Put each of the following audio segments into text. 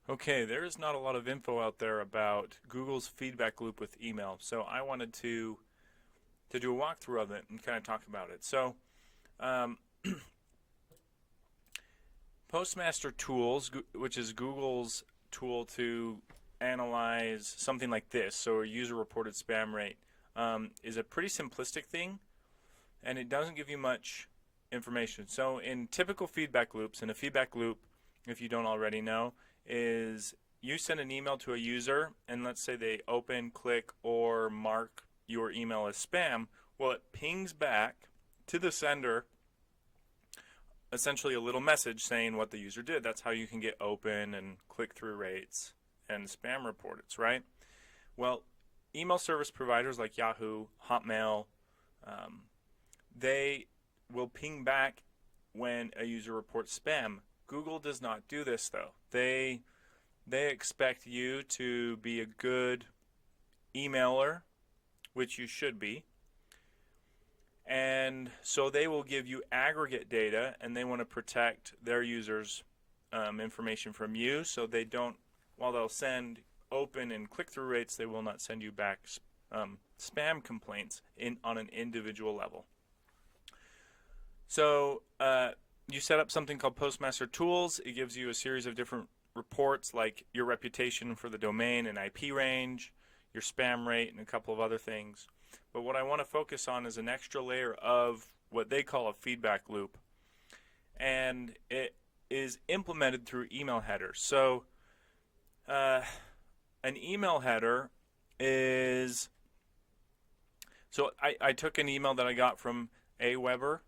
Okay, there is not a lot of info out there about Google's feedback loop with email, so I wanted to do a walkthrough of it and kind of talk about it. So, um, Postmaster Tools, which is Google's tool to analyze something like this, so a user-reported spam rate, is a pretty simplistic thing, and it doesn't give you much information. So, in typical feedback loops, and a feedback loop, if you don't already know, is you send an email to a user, and let's say they open, click, or mark your email as spam. Well, it pings back to the sender essentially a little message saying what the user did. That's how you can get open and click-through rates and spam reports, right? Well, email service providers like Yahoo, Hotmail, um, they will ping back when a user reports spam. Google does not do this though. They expect you to be a good emailer, which you should be. And so they will give you aggregate data, and they want to protect their users' information from you, so they don't, while they'll send open and click-through rates, they will not send you back spam complaints on an individual level. So you set up something called Postmaster Tools. It gives you a series of different reports, like your reputation for the domain and IP range, your spam rate, and a couple of other things. But what I want to focus on is an extra layer of what they call a feedback loop. And it is implemented through email headers. So an email header is... So I took an email that I got from Aweber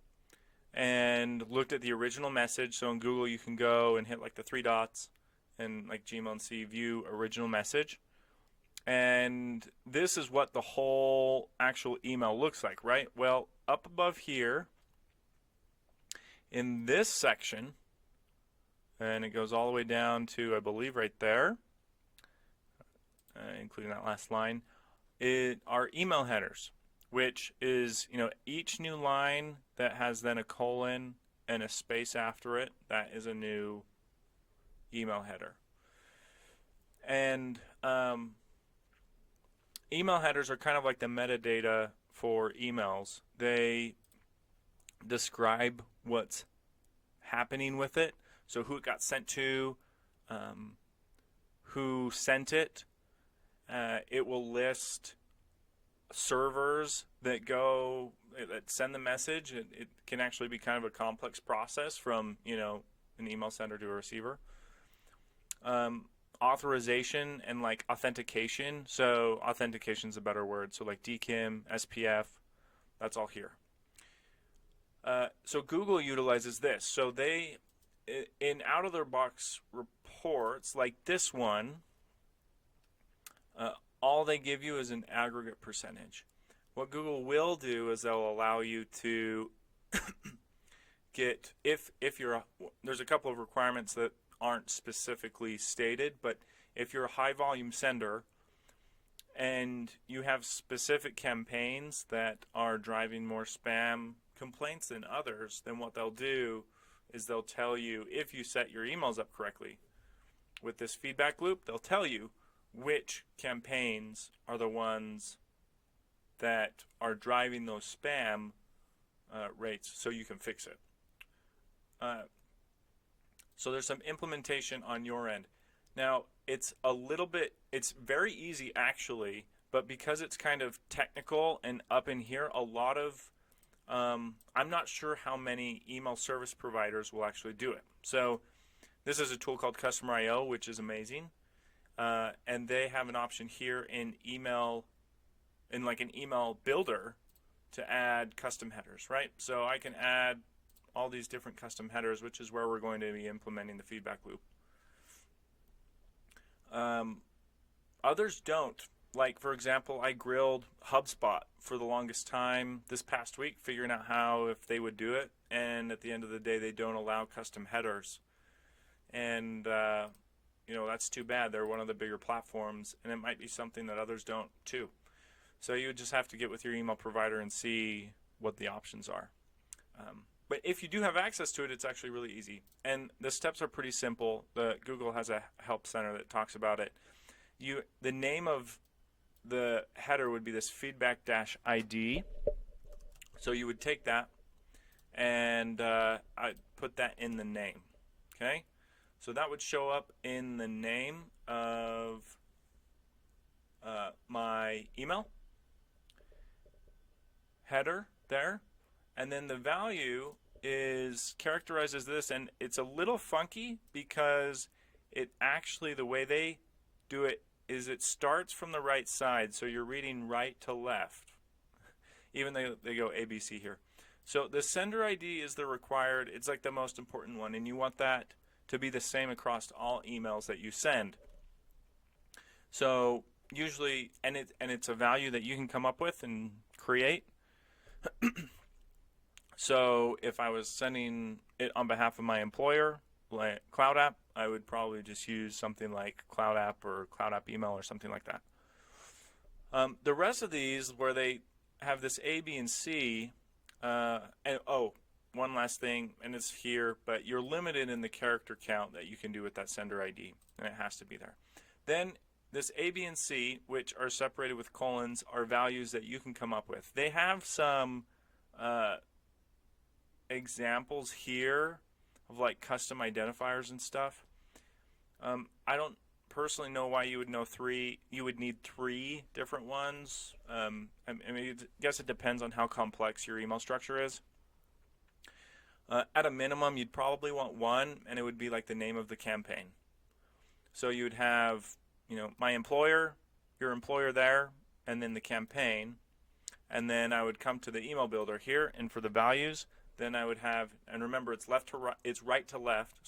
and looked at the original message. So in Google you can go and hit like the three dots and like Gmail and see view original message. And this is what the whole actual email looks like, right? Well, up above here in this section, and it goes all the way down to, I believe, right there, including that last line, are email headers, which is, each new line that has then a colon and a space after it, that is a new email header. And email headers are kind of like the metadata for emails. They describe what's happening with it, so who it got sent to, who sent it. It will list servers that send the message. It can actually be kind of a complex process from an email sender to a receiver. Authorization and like authentication. So authentication is a better word. So like DKIM, SPF, that's all here. So Google utilizes this. So they, in out-of-their-box reports like this one, all they give you is an aggregate percentage. What Google will do is they'll allow you to get, if you're, there's a couple of requirements that aren't specifically stated, but if you're a high volume sender and you have specific campaigns that are driving more spam complaints than others, then what they'll do is they'll tell you, if you set your emails up correctly with this feedback loop, they'll tell you which campaigns are the ones that are driving those spam rates, so you can fix it. So there's some implementation on your end. Now, it's very easy actually, but because it's kind of technical and up in here, a lot of, I'm not sure how many email service providers will actually do it. So this is a tool called Customer.io, which is amazing. And they have an option here in email, in like an email builder, to add custom headers, right? So I can add all these different custom headers, which is where we're going to be implementing the feedback loop. Others don't. Like, for example, I grilled HubSpot for the longest time this past week, figuring out if they would do it, and at the end of the day, they don't allow custom headers. And, that's too bad. They're one of the bigger platforms, and it might be something that others don't, too. So you would just have to get with your email provider and see what the options are. But if you do have access to it, it's actually really easy. And the steps are pretty simple. Google has a help center that talks about it. The name of the header would be this feedback-ID. So you would take that and I'd put that in the name. Okay? So that would show up in the name of my email header there. And then the value is characterized as this, and it's a little funky because it actually, the way they do it is it starts from the right side, so you're reading right to left, even though they go ABC here. So the sender ID is the required, it's like the most important one, and you want that to be the same across all emails that you send. So usually, and it's a value that you can come up with and create. So if I was sending it on behalf of my employer, like Cloud App, I would probably just use something like Cloud App or Cloud App Email or something like that. The rest of these, where they have this A, B, and C, and one last thing, and it's here, but you're limited in the character count that you can do with that sender ID, and it has to be there. Then this A, B, and C, which are separated with colons, are values that you can come up with. They have some examples here of like custom identifiers and stuff. I don't personally know why you would need three different ones. I guess it depends on how complex your email structure is. At a minimum, you'd probably want one, and it would be like the name of the campaign. So you would have, my employer, your employer there, and then the campaign. And then I would come to the email builder here, and for the values, then I would have, and remember it's right to left.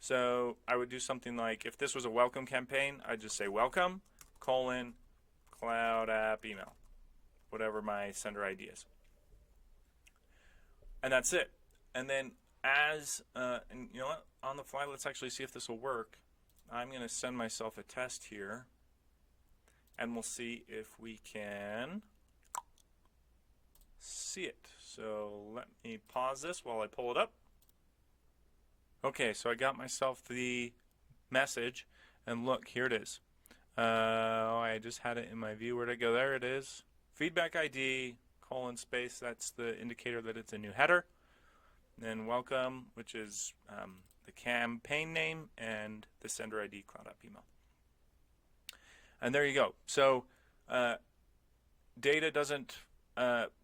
So I would do something like, if this was a welcome campaign, I'd just say welcome, Cloud App Email, whatever my sender ID is. And that's it. And then and you know what, on the fly, let's actually see if this will work. I'm going to send myself a test here, and we'll see if we can see it. So let me pause this while I pull it up. Okay, so I got myself the message, and look, here it is. I just had it in my view. Where'd it go? There it is. Feedback ID, :space, that's the indicator that it's a new header. Then welcome, which is the campaign name, and the sender ID, Cloud App Email. And there you go. So data doesn't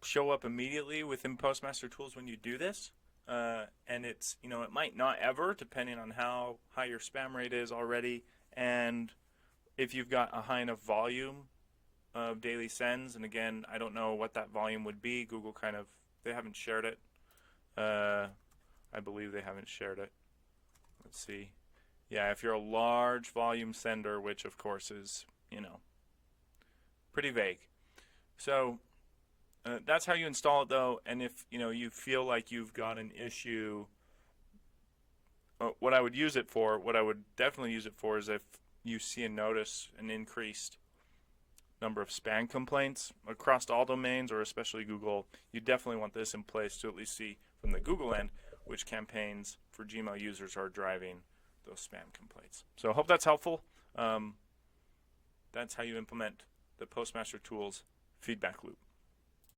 show up immediately within Postmaster Tools when you do this. And it's, it might not ever, depending on how high your spam rate is already, and if you've got a high enough volume of daily sends. And again, I don't know what that volume would be. Google they haven't shared it. I believe they haven't shared it. Let's see. Yeah, if you're a large volume sender, which of course is, pretty vague. So that's how you install it, though. And if you feel like you've got an issue, what I would definitely use it for is if you see an increased number of spam complaints across all domains, or especially Google, you definitely want this in place to at least see from the Google end which campaigns for Gmail users are driving those spam complaints. So I hope that's helpful. That's how you implement the Postmaster Tools feedback loop.